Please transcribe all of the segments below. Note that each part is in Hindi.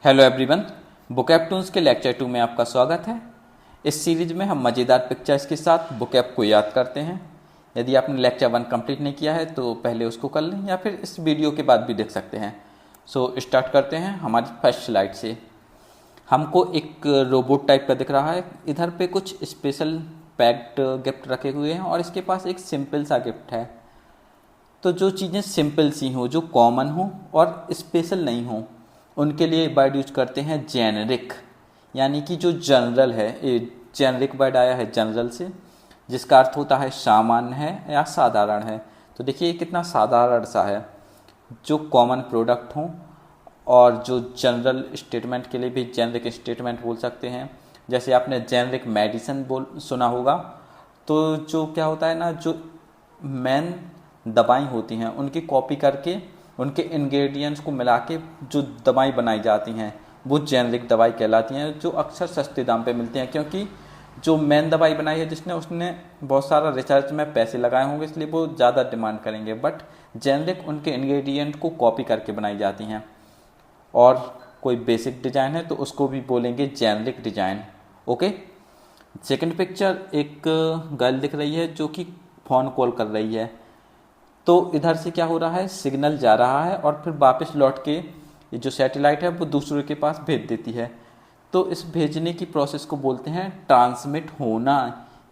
हेलो एवरीवन, बुकएप टूल्स के लेक्चर 2 में आपका स्वागत है। इस सीरीज में हम मज़ेदार पिक्चर्स के साथ बुकएप को याद करते हैं। यदि आपने लेक्चर 1 कंप्लीट नहीं किया है तो पहले उसको कर लें या फिर इस वीडियो के बाद भी देख सकते हैं। सो स्टार्ट करते हैं हमारी फर्स्ट स्लाइड से। हमको एक रोबोट टाइप का दिख रहा है। इधर पे कुछ स्पेशल पैक्ड गिफ्ट रखे हुए हैं और इसके पास एक सिंपल सा गिफ्ट है। तो जो चीज़ें सिंपल सी हों, जो कॉमन हों और स्पेशल नहीं हों, उनके लिए वर्ड यूज करते हैं जेनरिक, यानी कि जो जनरल है। ये जेनरिक वर्ड आया है जनरल से, जिसका अर्थ होता है सामान्य है या साधारण है। तो देखिए कितना साधारण सा है, जो कॉमन प्रोडक्ट हों और जो जनरल स्टेटमेंट के लिए भी जेनरिक स्टेटमेंट बोल सकते हैं। जैसे आपने जेनरिक मेडिसिन सुना होगा, तो जो क्या होता है ना, जो मेन दवाई होती हैं उनकी कॉपी करके उनके इंग्रेडिएंट्स को मिला के जो दवाई बनाई जाती हैं वो जेनरिक दवाई कहलाती हैं, जो अक्सर सस्ते दाम पे मिलती हैं। क्योंकि जो मेन दवाई बनाई है जिसने, उसने बहुत सारा रिसर्च में पैसे लगाए होंगे, इसलिए वो ज़्यादा डिमांड करेंगे। बट जेनरिक उनके इंग्रेडिएंट को कॉपी करके बनाई जाती हैं। और कोई बेसिक डिज़ाइन है तो उसको भी बोलेंगे generic design. Okay, second picture, एक गर्ल दिख रही है जो कि फ़ोन कॉल कर रही है। तो इधर से क्या हो रहा है, सिग्नल जा रहा है और फिर वापस लौट के ये जो सैटेलाइट है वो दूसरे के पास भेज देती है। तो इस भेजने की प्रोसेस को बोलते हैं ट्रांसमिट होना।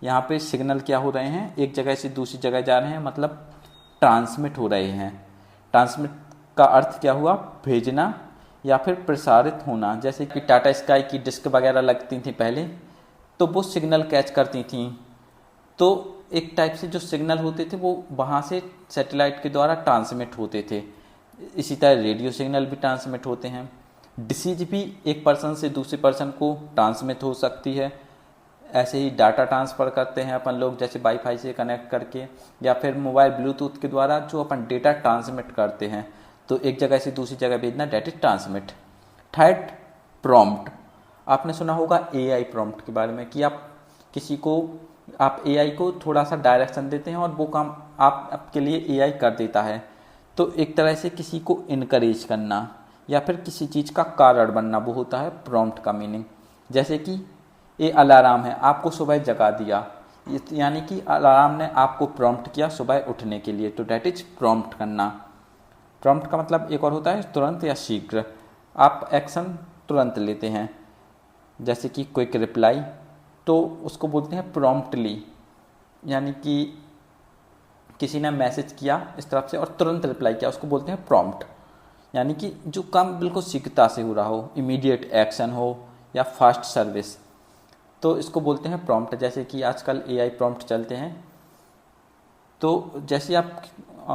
यहाँ पे सिग्नल क्या हो रहे हैं, एक जगह से दूसरी जगह जा रहे हैं, मतलब ट्रांसमिट हो रहे हैं। ट्रांसमिट का अर्थ क्या हुआ, भेजना या फिर प्रसारित होना। जैसे कि टाटा स्काई की डिस्क वगैरह लगती थी पहले, तो वो सिग्नल कैच करती थी। तो एक टाइप से जो सिग्नल होते थे वो वहाँ से सैटेलाइट के द्वारा ट्रांसमिट होते थे। इसी तरह रेडियो सिग्नल भी ट्रांसमिट होते हैं। डिसीज भी एक पर्सन से दूसरे पर्सन को ट्रांसमिट हो सकती है। ऐसे ही डाटा ट्रांसफ़र करते हैं अपन लोग, जैसे वाईफाई से कनेक्ट करके या फिर मोबाइल ब्लूटूथ के द्वारा जो अपन डेटा ट्रांसमिट करते हैं। तो एक जगह से दूसरी जगह भेजना, that is transmit. Third, prompt. आपने सुना होगा एआई प्रॉम्प्ट के बारे में, कि आप एआई को थोड़ा सा डायरेक्शन देते हैं और वो काम आपके लिए एआई कर देता है। तो एक तरह से किसी को इनकरेज करना या फिर किसी चीज़ का कारण बनना, वो होता है प्रॉम्प्ट का मीनिंग। जैसे कि ये अलार्म है, आपको सुबह जगा दिया, यानी कि अलार्म ने आपको प्रॉम्प्ट किया सुबह उठने के लिए, तो डैट इज प्रॉम्प्ट करना। प्रॉम्प्ट का मतलब एक और होता है तुरंत या शीघ्र, आप एक्शन तुरंत लेते हैं। जैसे कि क्विक रिप्लाई, तो उसको बोलते हैं प्रॉम्प्टली, यानी कि किसी ने मैसेज किया इस तरफ से और तुरंत रिप्लाई किया, उसको बोलते हैं प्रॉम्प्ट। यानी कि जो काम बिल्कुल शीघ्रता से हो रहा हो, इमीडिएट एक्शन हो या फास्ट सर्विस, तो इसको बोलते हैं प्रॉम्प्ट। जैसे कि आजकल एआई प्रॉम्प्ट चलते हैं, तो जैसे आप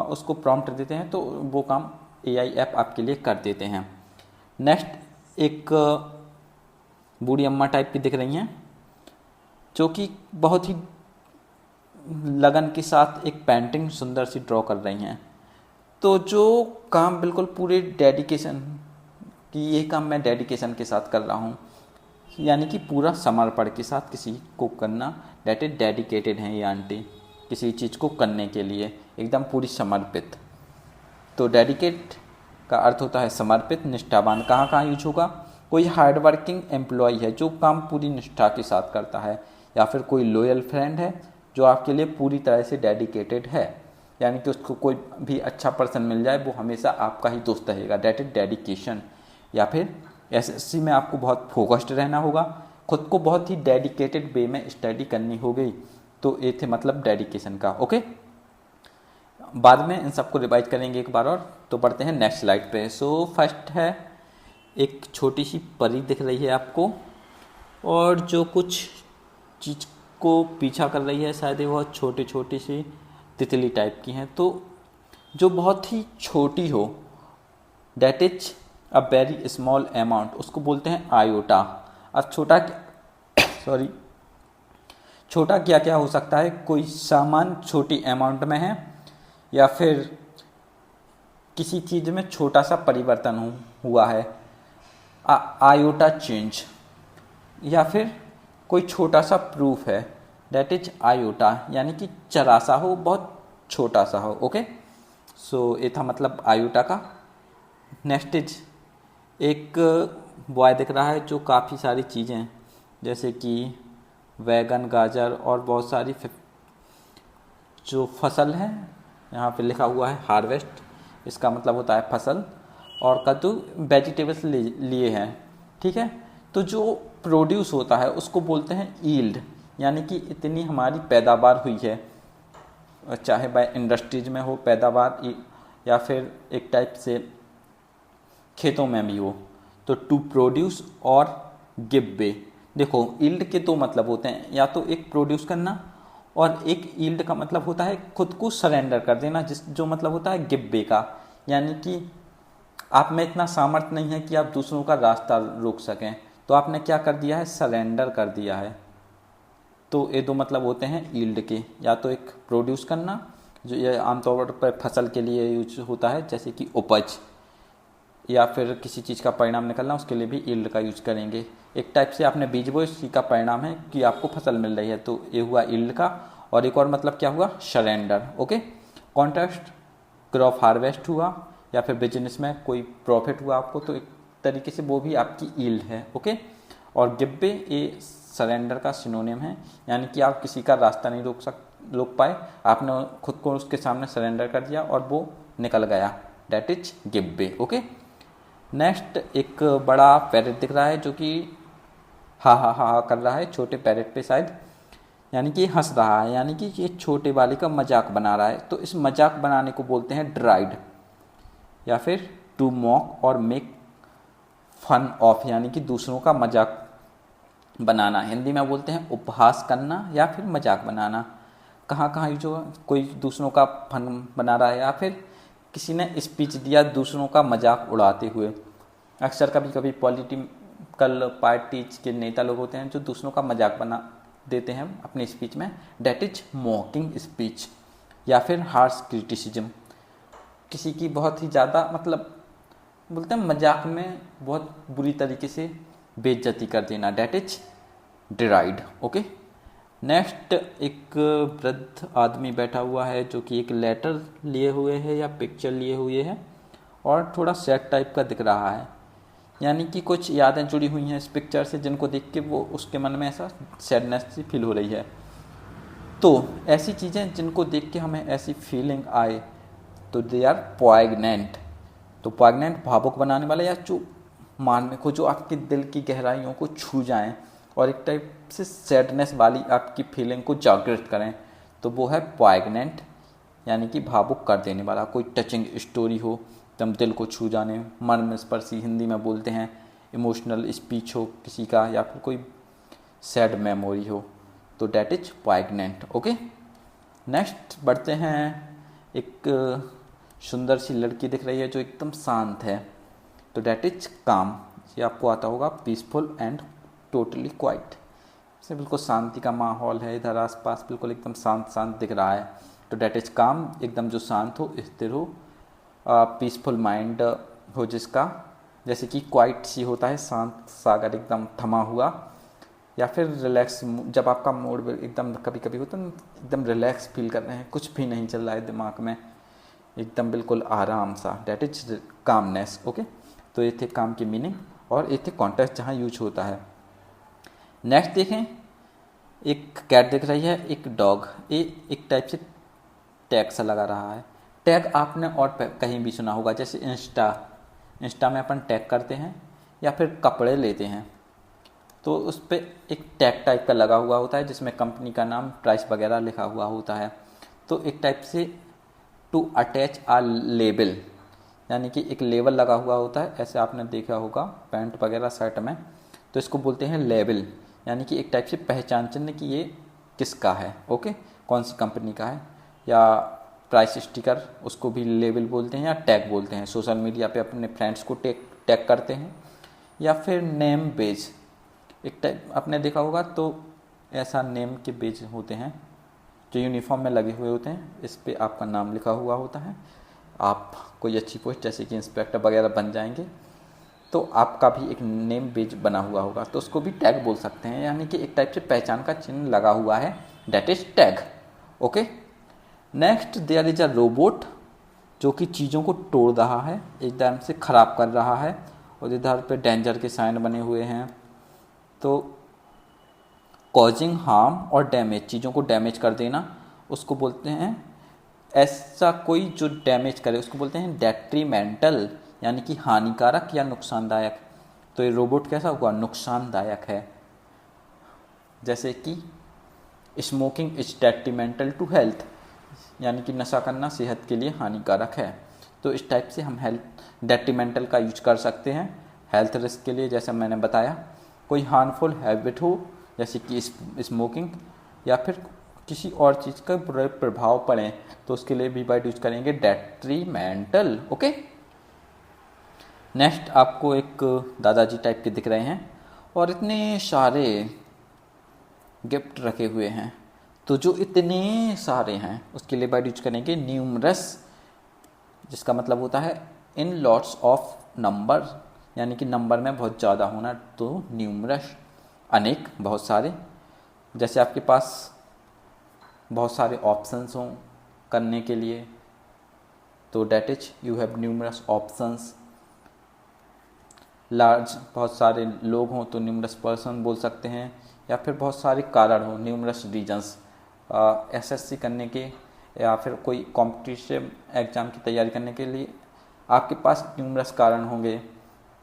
उसको प्रॉम्प्ट देते हैं तो वो काम एआई ऐप आपके लिए कर देते हैं। नेक्स्ट, एक बूढ़ी अम्मा टाइप की दिख रही हैं, जो कि बहुत ही लगन के साथ एक पेंटिंग सुंदर सी ड्रॉ कर रही हैं। तो जो काम बिल्कुल पूरे डेडिकेशन, कि ये काम मैं डेडिकेशन के साथ कर रहा हूँ, यानी कि पूरा समर्पण के साथ किसी को करना, डेट इज डेडिकेटेड है ये आंटी, किसी चीज़ को करने के लिए एकदम पूरी समर्पित। तो डेडिकेट का अर्थ होता है समर्पित, निष्ठावान। कहाँ कहाँ यूज होगा, कोई हार्ड वर्किंग एम्प्लॉय है जो काम पूरी निष्ठा के साथ करता है, या फिर कोई लॉयल फ्रेंड है जो आपके लिए पूरी तरह से डेडिकेटेड है, यानी कि उसको कोई भी अच्छा पर्सन मिल जाए वो हमेशा आपका ही दोस्त रहेगा, डेट इज डेडिकेशन। या फिर एसएससी में आपको बहुत फोकस्ड रहना होगा, खुद को बहुत ही डेडिकेटेड वे में स्टडी करनी हो गई, तो ये थे मतलब डेडिकेशन का। ओके, बाद में इन सबको रिवाइज करेंगे एक बार और। तो बढ़ते हैं नेक्स्ट स्लाइड पे। सो फर्स्ट है, एक छोटी सी परी दिख रही है आपको, और जो कुछ चीज़ को पीछा कर रही है, शायद ये बहुत छोटी छोटी सी तितली टाइप की हैं। तो जो बहुत ही छोटी हो, that is a very small amount, उसको बोलते हैं आयोटा। अब छोटा सॉरी छोटा क्या क्या हो सकता है, कोई सामान छोटी अमाउंट में है, या फिर किसी चीज़ में छोटा सा परिवर्तन हुआ है, आयोटा चेंज, या फिर कोई छोटा सा प्रूफ है, डेट इज आयोटा, यानी कि जरा सा हो, बहुत छोटा सा हो। ओके, सो ये था मतलब आयोटा का। नेक्स्ट इज एक बॉय दिख रहा है जो काफ़ी सारी चीज़ें जैसे कि वैगन, गाजर और बहुत सारी जो फसल है, यहाँ पे लिखा हुआ है हार्वेस्ट, इसका मतलब होता है फसल, और कद्दू वेजिटेबल्स लिए हैं, ठीक है। तो जो प्रोड्यूस होता है उसको बोलते हैं यील्ड, यानी कि इतनी हमारी पैदावार हुई है, चाहे बाय इंडस्ट्रीज में हो पैदावार या फिर एक टाइप से खेतों में भी हो। तो टू प्रोड्यूस और गिव वे, देखो यील्ड के दो मतलब होते हैं, या तो एक प्रोड्यूस करना और एक यील्ड का मतलब होता है खुद को सरेंडर कर देना, जो मतलब होता है गिव वे का, यानी कि आप में इतना सामर्थ्य नहीं है कि आप दूसरों का रास्ता रोक सकें, तो आपने क्या कर दिया है, सरेंडर कर दिया है। तो ये दो मतलब होते हैं यील्ड के, या तो एक प्रोड्यूस करना, जो ये आमतौर पर फसल के लिए यूज होता है जैसे कि उपज, या फिर किसी चीज़ का परिणाम निकलना, उसके लिए भी यील्ड का यूज करेंगे। एक टाइप से आपने बीज बोए, इसी का परिणाम है कि आपको फसल मिल रही है, तो ये हुआ यील्ड का। और एक और मतलब क्या हुआ, surrender, okay. Contrast crop harvest हुआ, या फिर बिजनेस में कोई प्रॉफिट हुआ आपको, तो एक तरीके से वो भी आपकी यील्ड है, ओके। और गिव वे ये सरेंडर का सिनोनिम है, यानी कि आप किसी का रास्ता नहीं रोक पाए, आपने खुद को उसके सामने सरेंडर कर दिया और वो निकल गया, that is give way, okay. Next एक बड़ा पैरेट दिख रहा है जो कि हा हा हा हा कर रहा है छोटे पैरेट पे शायद, यानी कि हंस रहा है, यानी कि ये छोटे वाले का मजाक बना रहा है। तो इस मजाक बनाने को बोलते हैं ड्राइड, या फिर टू मॉक और मेक फन ऑफ, यानी कि दूसरों का मजाक बनाना। हिंदी में बोलते हैं उपहास करना या फिर मजाक बनाना। कहाँ कहाँ जो कोई दूसरों का फन बना रहा है, या फिर किसी ने स्पीच दिया दूसरों का मजाक उड़ाते हुए। अक्सर कभी कभी पॉलिटिकल पार्टीज के नेता लोग होते हैं जो दूसरों का मजाक बना देते हैं अपनी स्पीच में, डेट इज मॉकिंग स्पीच। या फिर हार्श क्रिटिसिज्म, किसी की बहुत ही ज़्यादा मतलब बोलते हैं मजाक में बहुत बुरी तरीके से बेइज्जती कर देना, डेट इज डिराइड, ओके। नेक्स्ट एक वृद्ध आदमी बैठा हुआ है जो कि एक लेटर लिए हुए है या पिक्चर लिए हुए है, और थोड़ा सैड टाइप का दिख रहा है, यानी कि कुछ यादें जुड़ी हुई हैं इस पिक्चर से जिनको देख के वो उसके मन में ऐसा सैडनेस सी फील हो रही है। तो ऐसी चीज़ें जिनको देख के हमें ऐसी फीलिंग आए तो दे आर पोइग्नेंट। तो पोइग्नेंट भावुक बनाने वाला, या जो मार्मिक हो, जो आपके दिल की गहराइयों को छू जाएं और एक टाइप से सैडनेस वाली आपकी फीलिंग को जागृत करें, तो वो है पोइग्नेंट, यानी कि भावुक कर देने वाला। कोई टचिंग स्टोरी हो, एकदम दिल को छू जाने, मर्मस्पर्शी हिंदी में बोलते हैं, इमोशनल स्पीच हो किसी का, या फिर कोई सैड मेमोरी हो, तो that is poignant, okay. Next बढ़ते हैं, एक सुंदर सी लड़की दिख रही है जो एकदम शांत है, तो डेट इज काम। ये आपको आता होगा, पीसफुल एंड टोटली क्वाइट, से बिल्कुल शांति का माहौल है इधर आसपास, बिल्कुल एकदम शांत शांत दिख रहा है, तो डेट इज काम, एकदम जो शांत हो, स्थिर हो, पीसफुल माइंड हो जिसका, जैसे कि क्वाइट सी होता है शांत सागर एकदम थमा हुआ, या फिर रिलैक्स, जब आपका मूड एकदम कभी कभी होता है एकदम रिलैक्स फील कर रहे हैं, कुछ भी नहीं चल रहा है दिमाग में, एकदम बिल्कुल आराम सा, डेट इज कामनेस, ओके। तो ये थे काम की मीनिंग, और ये थे कॉन्टेक्स्ट जहाँ यूज होता है। नेक्स्ट देखें, एक कैट दिख रही है, एक डॉग, ये एक टाइप से टैग सा लगा रहा है। टैग आपने और कहीं भी सुना होगा, जैसे इंस्टा में अपन टैग करते हैं, या फिर कपड़े लेते हैं तो उस पर एक टैग टाइप का लगा हुआ होता है जिसमें कंपनी का नाम, प्राइस वगैरह लिखा हुआ होता है। तो एक टाइप से टू अटैच आ लेबल, यानी कि एक लेबल लगा हुआ होता है, ऐसे आपने देखा होगा पैंट वगैरह शर्ट में, तो इसको बोलते हैं लेबल, यानी कि एक टाइप से पहचान चिन्ह कि ये किसका है, ओके, कौन सी कंपनी का है। या प्राइस स्टिकर, उसको भी लेबल बोलते हैं या टैग बोलते हैं। सोशल मीडिया पे अपने फ्रेंड्स को टैग करते हैं। या फिर नेम बेज, एक टाइप आपने देखा होगा, तो ऐसा नेम के बेज होते हैं जो यूनिफॉर्म में लगे हुए होते हैं, इस पे आपका नाम लिखा हुआ होता है। आप कोई अच्छी पोस्ट जैसे कि इंस्पेक्टर वगैरह बन जाएंगे तो आपका भी एक नेम बेज बना हुआ होगा, तो उसको भी टैग बोल सकते हैं, यानी कि एक टाइप से पहचान का चिन्ह लगा हुआ है, that is tag, okay. Next there is a robot, जो कि चीज़ों को तोड़ रहा है, एकदम से ख़राब कर रहा है, और इधर पे डेंजर के साइन बने हुए हैं। तो कॉजिंग हार्म और डैमेज, चीज़ों को डैमेज कर देना, उसको बोलते हैं, ऐसा कोई जो डैमेज करे उसको बोलते हैं डेट्रीमेंटल, यानी कि हानिकारक या नुकसानदायक। तो ये रोबोट कैसा हुआ, नुकसानदायक है। जैसे कि smoking is detrimental to health, यानी कि नशा करना सेहत के लिए हानिकारक है। तो इस टाइप से हम हेल्थ डेट्रीमेंटल का यूज कर सकते हैं हेल्थ रिस्क के लिए, जैसे मैंने बताया। कोई हार्मफुल हैबिट हो जैसे कि स्मोकिंग, या फिर किसी और चीज़ का बुरा प्रभाव पड़े, तो उसके लिए भी वर्ड यूज करेंगे डेट्रीमेंटल। ओके, नेक्स्ट आपको एक दादाजी टाइप के दिख रहे हैं और इतने सारे गिफ्ट रखे हुए हैं। तो जो इतने सारे हैं उसके लिए वर्ड यूज करेंगे न्यूमरस, जिसका मतलब होता है इन लॉट्स ऑफ नंबर, यानी कि नंबर में बहुत ज़्यादा होना। तो न्यूमरस, अनेक, बहुत सारे। जैसे आपके पास बहुत सारे ऑप्शंस हों करने के लिए, तो that is you have numerous options. Large, बहुत सारे लोग हों तो न्यूमरस पर्सन बोल सकते हैं, या फिर बहुत सारे कारण हों, न्यूमरस रीजन्स। एसएससी करने के या फिर कोई कॉम्पिटिटिव एग्ज़ाम की तैयारी करने के लिए आपके पास न्यूमरस कारण होंगे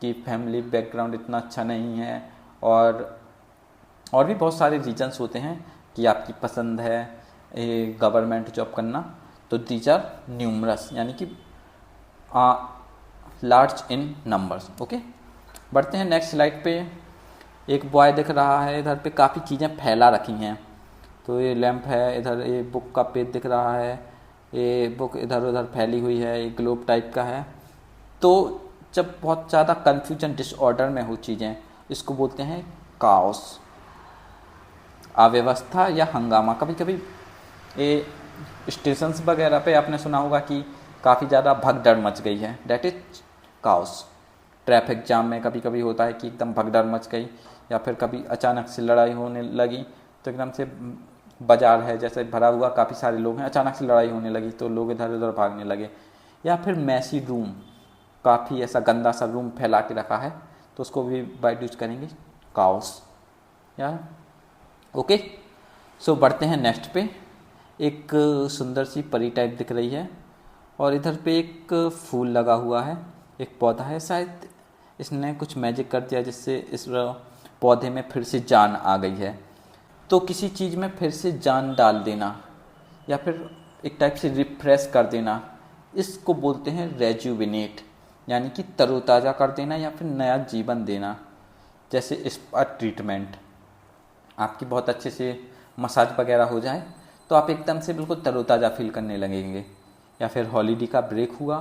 कि फैमिली बैकग्राउंड इतना अच्छा नहीं है, और भी बहुत सारे रीजन्स होते हैं कि आपकी पसंद है गवर्नमेंट जॉब करना। तो दीज आर न्यूमरस, यानी कि लार्ज इन नंबर्स। ओके, बढ़ते हैं नेक्स्ट स्लाइड पे। एक बॉय दिख रहा है, इधर पे काफ़ी चीज़ें फैला रखी हैं। तो ये लैंप है, इधर ये बुक का पेज दिख रहा है, ये बुक इधर उधर फैली हुई है, ये ग्लोब टाइप का है। तो जब बहुत ज़्यादा कन्फ्यूजन डिसऑर्डर में हो चीज़ें, इसको बोलते हैं काओस, अव्यवस्था या हंगामा। कभी कभी ये स्टेशंस वगैरह पे आपने सुना होगा कि काफ़ी ज़्यादा भगदड़ मच गई है, डेट इज काओस। ट्रैफिक जाम में कभी कभी होता है कि एकदम भगदड़ मच गई, या फिर कभी अचानक से लड़ाई होने लगी, तो एकदम से बाजार है जैसे भरा हुआ, काफ़ी सारे लोग हैं, अचानक से लड़ाई होने लगी तो लोग इधर उधर भागने लगे। या फिर मैसी रूम, काफ़ी ऐसा गंदा सा रूम फैला के रखा है, तो उसको भी बाइट यूज करेंगे काओस। या ओके, सो बढ़ते हैं नेक्स्ट पे। एक सुंदर सी परी टाइप दिख रही है, और इधर पे एक फूल लगा हुआ है, एक पौधा है। शायद इसने कुछ मैजिक कर दिया जिससे इस पौधे में फिर से जान आ गई है। तो किसी चीज़ में फिर से जान डाल देना, या फिर एक टाइप से रिफ्रेश कर देना, इसको बोलते हैं रेजुविनेट, यानी कि तरोताज़ा कर देना या फिर नया जीवन देना। जैसे स्पा ट्रीटमेंट, आपकी बहुत अच्छे से मसाज वगैरह हो जाए तो आप एकदम से बिल्कुल तरोताज़ा फील करने लगेंगे। या फिर हॉलीडे का ब्रेक हुआ,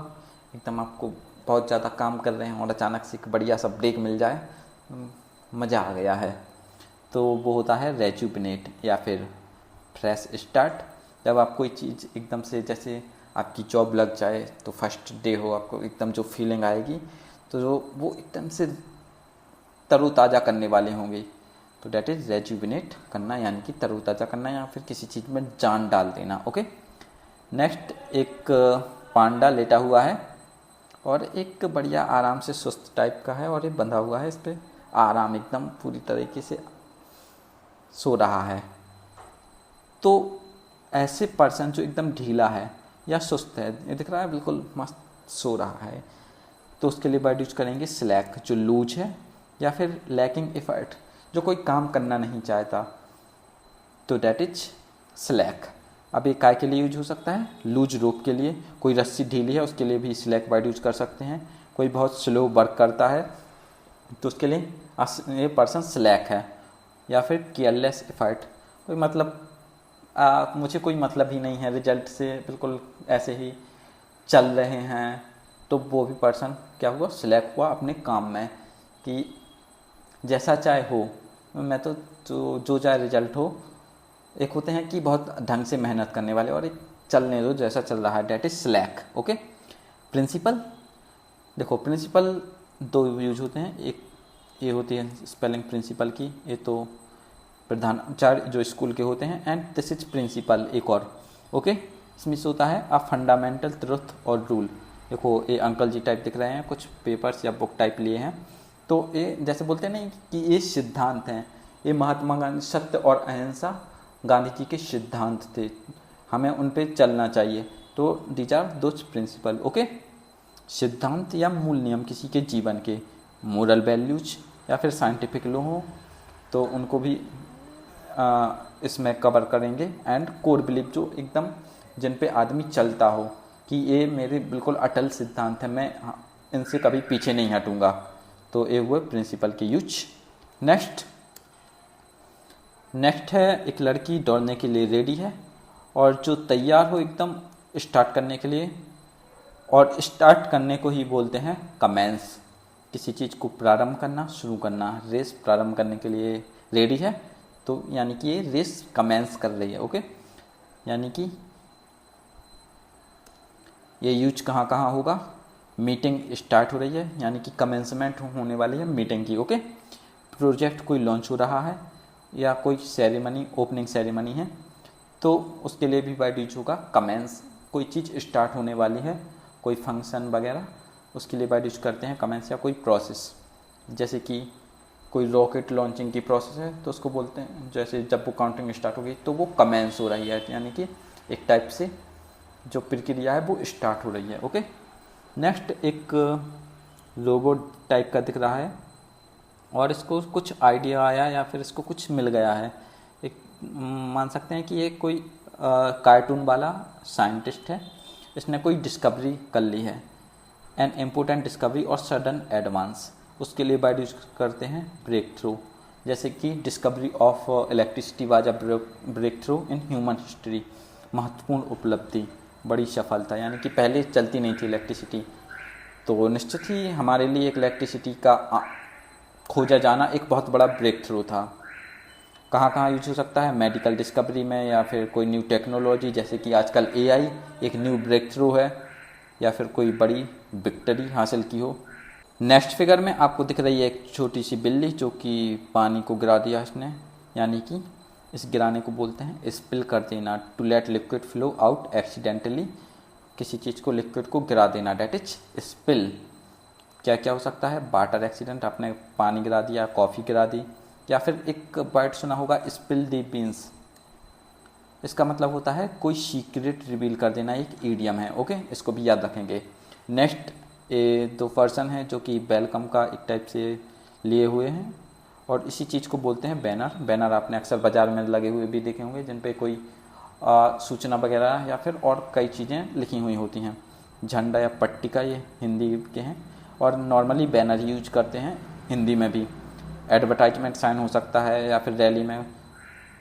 एकदम आपको बहुत ज़्यादा काम कर रहे हैं और अचानक से एक बढ़िया सा ब्रेक मिल जाए, मज़ा आ गया है, तो वो होता है रेजुविनेट या फिर फ्रेश स्टार्ट। जब आप कोई चीज़ एकदम से, जैसे आपकी जॉब लग जाए तो फर्स्ट डे हो, आपको एकदम जो फीलिंग आएगी तो जो वो एकदम से तरोताज़ा करने वाले होंगे, तो डेट इज़ रेजुविनेट करना, यानी कि तरोताज़ा करना या फिर किसी चीज़ में जान डाल देना। ओके, नेक्स्ट एक पांडा लेटा हुआ है और एक बढ़िया आराम से सुस्त टाइप का है, और ये बंधा हुआ है, इस पर आराम एकदम पूरी तरीके से सो रहा है। तो ऐसे पर्सन जो एकदम ढीला है या सुस्त है, ये दिख रहा है बिल्कुल मस्त सो रहा है, तो उसके लिए वर्ड यूज करेंगे स्लैक, जो लूज है, या फिर लैकिंग एफर्ट, जो कोई काम करना नहीं चाहता, तो डेट इज स्लैक। अब ये काय के लिए यूज हो सकता है, लूज रोप के लिए, कोई रस्सी ढीली है उसके लिए भी स्लैक वर्ड यूज कर सकते हैं। कोई बहुत स्लो वर्क करता है तो उसके लिए ये पर्सन स्लैक है। या फिर केयरलेस एफर्ट, कोई मतलब मुझे कोई मतलब ही नहीं है रिजल्ट से, बिल्कुल ऐसे ही चल रहे हैं, तो वो भी पर्सन क्या हुआ, स्लैक हुआ अपने काम में, कि जैसा चाहे हो, मैं तो जो चाहे रिजल्ट हो। एक होते हैं कि बहुत ढंग से मेहनत करने वाले, और एक चलने दो जैसा चल रहा है, that is slack. Okay, principle, देखो प्रिंसिपल दो यूज होते हैं, एक ये होती है स्पेलिंग प्रिंसिपल की, ये तो प्रधानाचार्य जो स्कूल के होते हैं, एंड दिस इज प्रिंसिपल एक और। ओके, इसमें से होता है अ फंडामेंटल ट्रुथ और रूल, देखो ये अंकल जी टाइप दिख रहे हैं, कुछ पेपर्स या बुक टाइप लिए हैं। तो ये जैसे बोलते हैं नहीं कि ये सिद्धांत हैं, ये महात्मा गांधी, सत्य और अहिंसा गांधी जी के सिद्धांत थे, हमें उन पे चलना चाहिए। तो these are those principle. Okay, सिद्धांत या मूल नियम किसी के जीवन के, मोरल वैल्यूज या फिर साइंटिफिक लॉ हो तो उनको भी इसमें कवर करेंगे। एंड कोर बिलीफ जो एकदम जिन पे आदमी चलता हो कि ये मेरे बिल्कुल अटल सिद्धांत है, मैं इनसे कभी पीछे नहीं हटूंगा। तो ये हुए प्रिंसिपल के यूज। नेक्स्ट है एक लड़की दौड़ने के लिए रेडी है और जो तैयार हो एकदम स्टार्ट करने के लिए, और स्टार्ट करने को ही बोलते हैं कमेंस। किसी चीज़ को प्रारंभ करना, शुरू करना। रेस प्रारंभ करने के लिए रेडी है तो यानी कि ये रेस कमेंस कर रही है। ओके, यानी कि ये यूज कहाँ कहाँ होगा, मीटिंग स्टार्ट हो रही है यानी कि कमेंसमेंट होने वाली है मीटिंग की। ओके, प्रोजेक्ट कोई लॉन्च हो रहा है या कोई सेरेमनी, ओपनिंग सेरेमनी है तो उसके लिए भी वर्ड यूज होगा कमेंस। कोई चीज़ स्टार्ट होने वाली है, कोई फंक्शन वगैरह, उसके लिए वर्ड यूज करते हैं कमेंस। या कोई प्रोसेस, जैसे कि कोई रॉकेट लॉन्चिंग की प्रोसेस है तो उसको बोलते हैं, जैसे जब वो काउंटिंग स्टार्ट होगी तो वो कमेंस हो रही है, यानी कि एक टाइप से जो प्रक्रिया है वो स्टार्ट हो रही है। ओके, नेक्स्ट एक रोबोट टाइप का दिख रहा है और इसको कुछ आइडिया आया या फिर इसको कुछ मिल गया है। एक मान सकते हैं कि ये कोई कार्टून वाला साइंटिस्ट है, इसने कोई डिस्कवरी कर ली है, एन इम्पोर्टेंट डिस्कवरी और सडन एडवांस। उसके लिए वर्ड यूज करते हैं ब्रेक थ्रू, जैसे कि discovery of electricity was a breakthrough in human history. महत्वपूर्ण उपलब्धि, बड़ी सफलता, यानी कि पहले चलती नहीं थी इलेक्ट्रिसिटी, तो निश्चित ही हमारे लिए एक इलेक्ट्रिसिटी का खोजा जाना एक बहुत बड़ा ब्रेक थ्रू था। कहाँ कहाँ यूज हो सकता है, मेडिकल डिस्कवरी में या फिर कोई न्यू टेक्नोलॉजी, जैसे कि आजकल एआई एक न्यू ब्रेक थ्रू है, या फिर कोई बड़ी विक्ट्री हासिल की हो। नेक्स्ट फिगर में आपको दिख रही है एक छोटी सी बिल्ली जो कि पानी को गिरा दिया इसने, यानी कि इस गिराने को बोलते हैं स्पिल कर देना, to let liquid flow out accidentally. किसी चीज़ को, लिक्विड को गिरा देना, डेट इज स्पिल। क्या क्या हो सकता है, वाटर एक्सीडेंट, आपने पानी गिरा दिया, कॉफ़ी गिरा दी, या फिर एक वर्ड सुना होगा स्पिल दी बीन्स। इसका मतलब होता है कोई सीक्रेट रिवील कर देना, एक ईडियम है। ओके, इसको भी याद रखेंगे। नेक्स्ट ये दो पर्सन हैं जो कि वेलकम का एक टाइप से लिए हुए हैं और इसी चीज़ को बोलते हैं बैनर। बैनर आपने अक्सर बाज़ार में लगे हुए भी देखे होंगे जिन पे कोई सूचना वगैरह या फिर और कई चीज़ें लिखी हुई होती हैं। झंडा या पट्टिका ये हिंदी के हैं और नॉर्मली बैनर यूज करते हैं हिंदी में भी। एडवर्टाइजमेंट साइन हो सकता है या फिर रैली में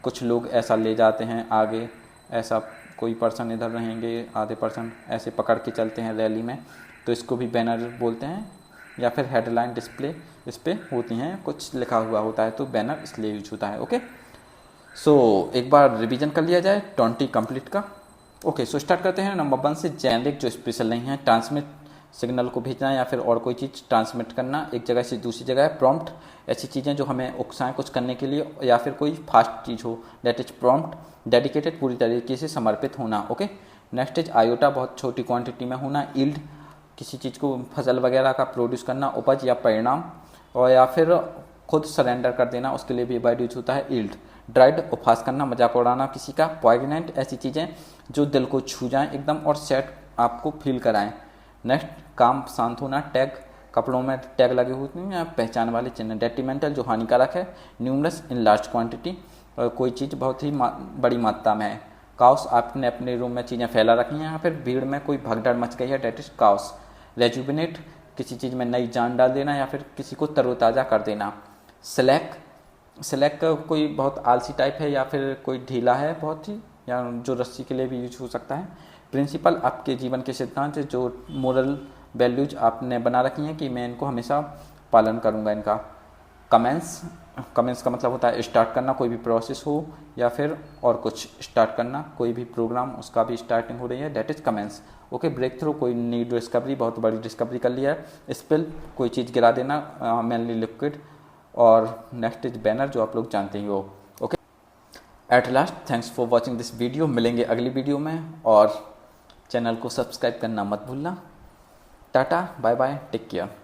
कुछ लोग ऐसा ले जाते हैं आगे, ऐसा कोई पर्सन इधर रहेंगे, आधे पर्सन ऐसे पकड़ के चलते हैं रैली में, तो इसको भी बैनर बोलते हैं। या फिर हेडलाइन डिस्प्ले इस पर होती हैं, कुछ लिखा हुआ होता है तो बैनर इसलिए यूज होता है। ओके, सो एक बार रिवीजन कर लिया जाए 20 कंप्लीट का। ओके, सो स्टार्ट करते हैं नंबर 1 से। जेनरिक जो स्पेशल नहीं है, ट्रांसमिट सिग्नल को भेजना या फिर और कोई चीज़ ट्रांसमिट करना एक जगह से दूसरी जगह। प्रॉम्प्ट ऐसी चीज़ें जो हमें उकसाएं कुछ करने के लिए या फिर कोई फास्ट चीज़ हो, डेट इज प्रॉम्प्ट। डेडिकेटेड, पूरी तरीके से समर्पित होना। ओके, नेक्स्ट इज आयोटा, बहुत छोटी क्वांटिटी में होना। ईल्ड, किसी चीज़ को फसल वगैरह का प्रोड्यूस करना, उपज या परिणाम। और या फिर खुद सरेंडर कर देना, उसके लिए भी वर्ड यूज होता है ईल्ड। ड्राइड, उपहास करना, मजाक उड़ाना किसी का। पॉइगनेंट, ऐसी चीज़ें जो दिल को छू जाएं एकदम और सेट आपको फील कराएं। नेक्स्ट, काम, शांत होना। टैग, कपड़ों में टैग लगे होते हैं या पहचान वाले चिन्ह। डेट्रीमेंटल, जो हानिकारक है। न्यूमरस, इन लार्ज क्वांटिटी, कोई चीज़ बहुत ही बड़ी मात्रा में है। काउस, आपने अपने रूम में चीज़ें फैला रखी हैं या फिर भीड़ में कोई भगदड़ मच गई है, डेट इज काउस। रेजुबिनेट, किसी चीज़ में नई जान डाल देना या फिर किसी को तरोताज़ा कर देना। स्लैक, स्लैक कोई बहुत आलसी टाइप है या फिर कोई ढीला है बहुत ही, या जो रस्सी के लिए भी यूज हो सकता है। प्रिंसिपल, आपके जीवन के सिद्धांत जो मोरल वैल्यूज आपने बना रखी हैं कि मैं इनको हमेशा पालन करूंगा इनका। कमेंस, कमेंस का मतलब होता है स्टार्ट करना, कोई भी प्रोसेस हो या फिर और कुछ स्टार्ट करना, कोई भी प्रोग्राम उसका भी स्टार्टिंग हो रही है, that is commence. Okay, breakthrough, कोई न्यू डिस्कवरी, बहुत बड़ी डिस्कवरी कर लिया है। स्पिल, कोई चीज़ गिरा देना, मेनली लिक्विड। और नेक्स्ट इज बैनर, जो आप लोग जानते ही हो। Okay, at last thanks for watching this video. मिलेंगे अगली वीडियो में और चैनल को सब्सक्राइब करना मत भूलना। Tata, bye bye, take care.